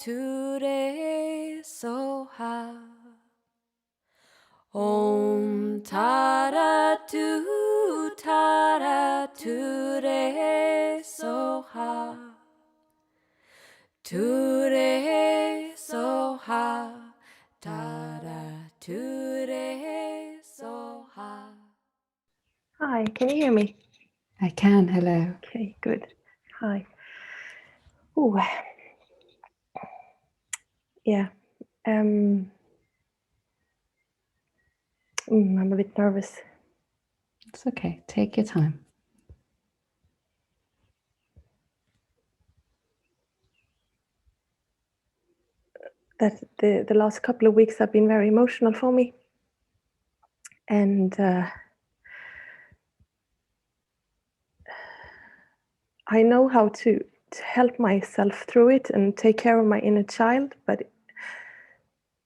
ture soha. Om tara ture soha. Ture soha. Tara ture soha. Hi, can you hear me? I can, hello. Okay, good. Hi. Ooh. Yeah. I'm a bit nervous. It's okay, take your time. That the last couple of weeks have been very emotional for me. And I know how to help myself through it and take care of my inner child, but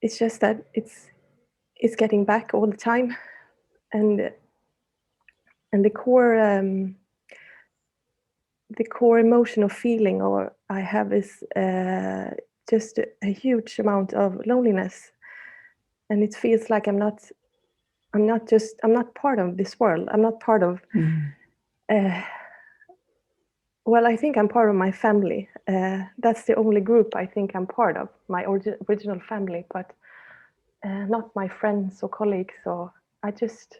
it's just that it's getting back all the time. And the core emotional feeling or I have is just a huge amount of loneliness, and it feels like I'm not part of this world. I'm not part of. Well, I think I'm part of my family. That's the only group I think I'm part of, my original family, but not my friends or colleagues. Or I just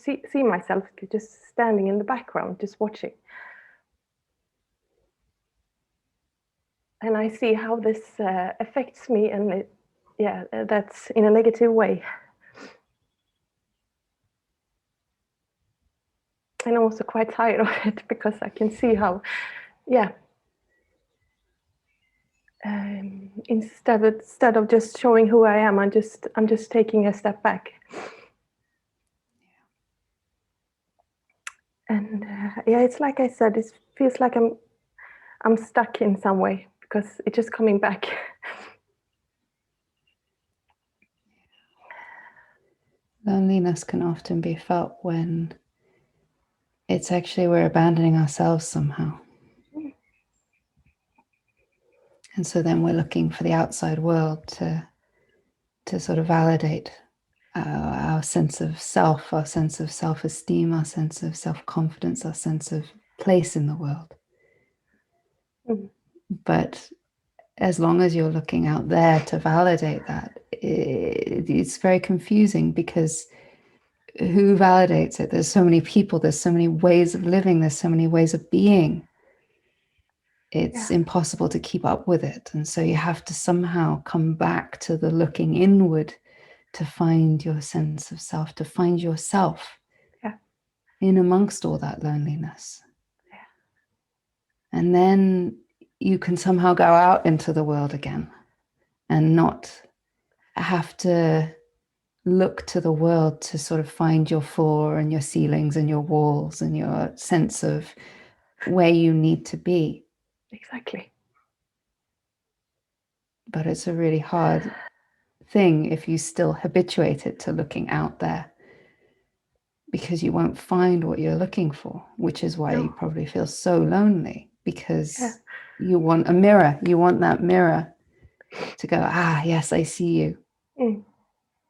see myself just standing in the background, just watching. And I see how this affects me, and that's in a negative way. And I'm also quite tired of it because I can see how, instead of just showing who I am, I'm just taking a step back. And it's like I said, it feels like I'm stuck in some way because it's just coming back. Loneliness can often be felt when it's actually we're abandoning ourselves somehow. And so then we're looking for the outside world to sort of validate our sense of self, our sense of self-esteem, our sense of self-confidence, our sense of place in the world. But as long as you're looking out there to validate that, it's very confusing because who validates it? There's so many people, there's so many ways of living, there's so many ways of being. It's impossible to keep up with it. And so you have to somehow come back to the looking inward to find your sense of self, to find yourself in amongst all that loneliness. And then you can somehow go out into the world again and not have to look to the world to sort of find your floor and your ceilings and your walls and your sense of where you need to be. Exactly. But it's a really hard thing if you still habituate it to looking out there, because you won't find what you're looking for, which is why you probably feel so lonely, because you want a mirror. You want that mirror to go, yes, I see you.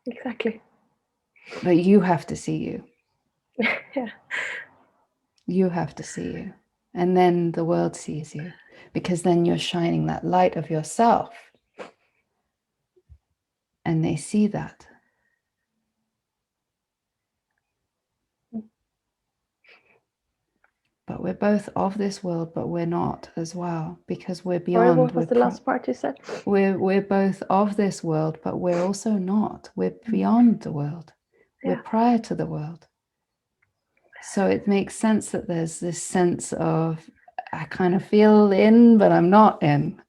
Exactly. But you have to see you. Yeah. You have to see you. And then the world sees you, because then you're shining that light of yourself. And they see that. But we're both of this world, but we're not as well, because we're beyond. Sorry, what was the last part you said? We're both of this world, but we're also not. We're beyond the world. We're prior to the world. So it makes sense that there's this sense of, I kind of feel in, but I'm not in.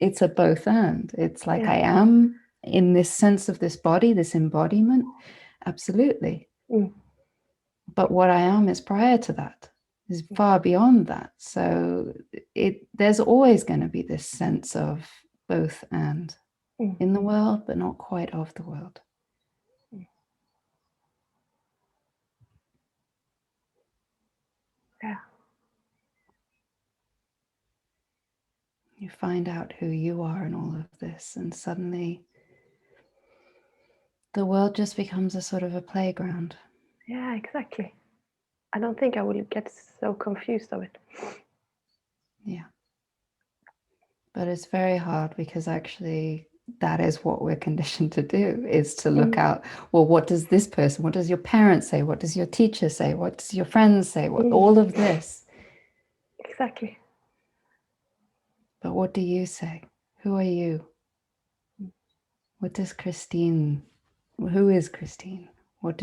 It's a both and. It's like I am in this sense of this body, this embodiment. Absolutely. But what I am is prior to that, is far beyond that. So there's always going to be this sense of both and in the world, but not quite of the world. Yeah. You find out who you are in all of this, and suddenly the world just becomes a sort of a playground. Yeah, exactly. I don't think I will get so confused of it. Yeah. But it's very hard because actually that is what we're conditioned to do, is to look out, well, what does this person, what does your parents say? What does your teacher say? What does your friends say? What all of this. Exactly. But what do you say? Who are you? What does Christine, who is Christine? What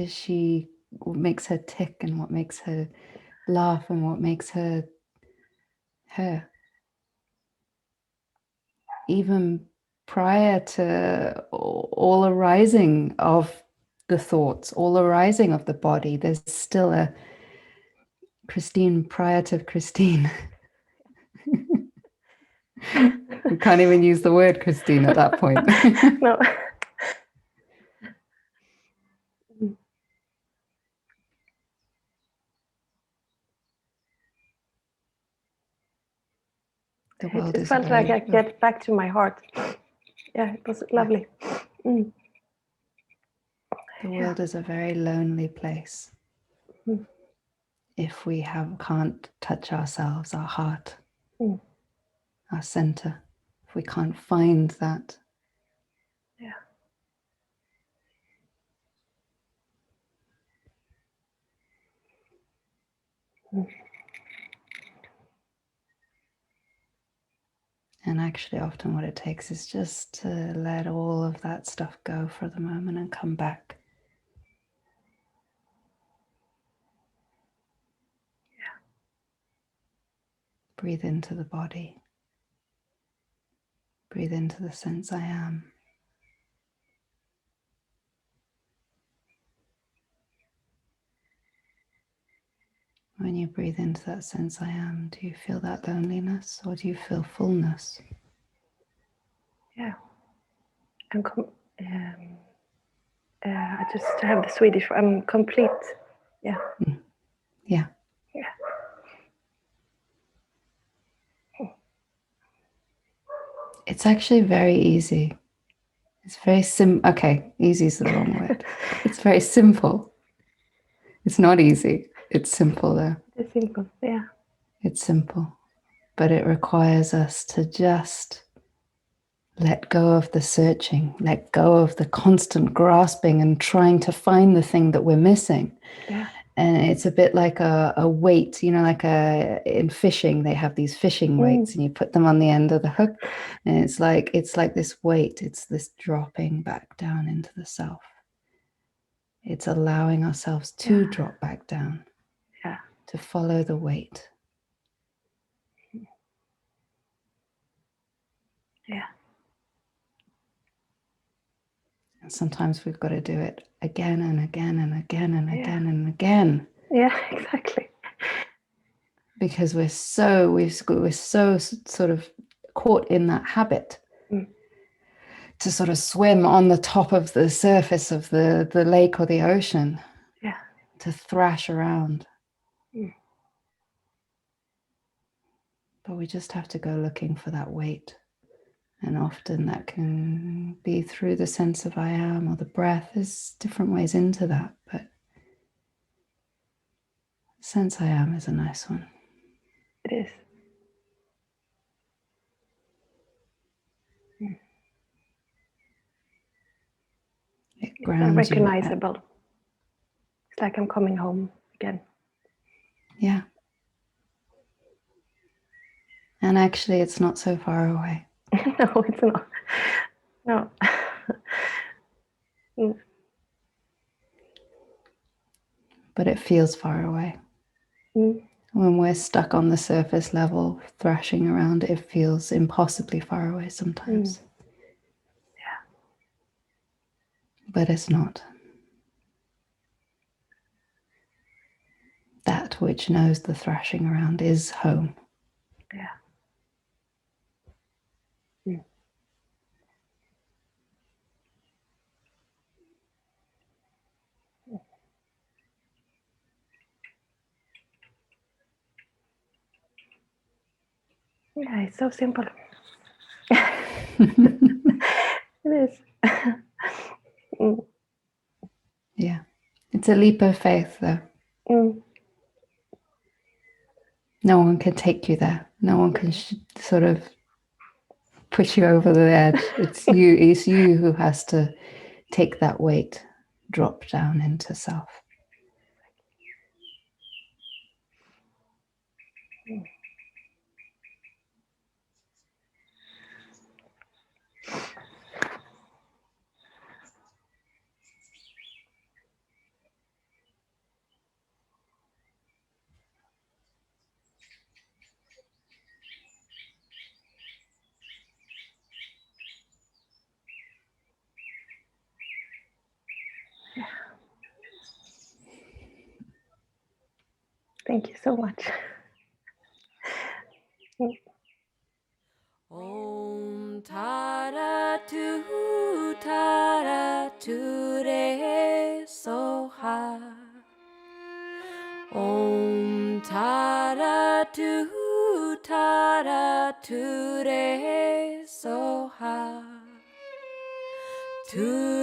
makes her tick, and what makes her laugh, and what makes her her? Even prior to all arising of the thoughts, all arising of the body, there's still a Christine prior to Christine. We can't even use the word Christine at that point. No. The world It is felt like I get back to my heart. Yeah, it was lovely. The world is a very lonely place. If we can't touch ourselves, our heart, our center, if we can't find that. Yeah. And actually, often what it takes is just to let all of that stuff go for the moment and come back. Yeah. Breathe into the body. Breathe into the sense I am. When you breathe into that sense I am, do you feel that loneliness, or do you feel fullness? Yeah. I just have the Swedish. I'm complete. Yeah. Yeah. Yeah. It's actually very easy. It's very okay, easy is the wrong word. It's very simple. It's not easy. It's simple though. It's simple. Yeah. It's simple. But it requires us to just let go of the searching, let go of the constant grasping and trying to find the thing that we're missing. Yeah. And it's a bit like a weight, like in fishing, they have these fishing weights and you put them on the end of the hook. And it's like this weight, it's this dropping back down into the self. It's allowing ourselves to drop back down, to follow the weight. Yeah. And sometimes we've got to do it again and again and again and again and again. Yeah, exactly. Because we're so sort of caught in that habit to sort of swim on the top of the surface of the lake or the ocean, to thrash around. But we just have to go looking for that weight. And often that can be through the sense of I am or the breath. There's different ways into that, but sense I am is a nice one. It is. It grounds you. Recognizable. It's like I'm coming home again. Yeah. And actually, it's not so far away. No, it's not. No. But it feels far away. When we're stuck on the surface level, thrashing around, it feels impossibly far away sometimes. Yeah. But it's not. That which knows the thrashing around is home. Yeah. Yeah, it's so simple. It is. Mm. Yeah. It's a leap of faith, though. Mm. No one can take you there. No one can sort of push you over the edge. It's you. It's you who has to take that weight, drop down into self. Thank you so much. Om Tara Tu Re Soha. Om Tara Tu Re Soha. Tu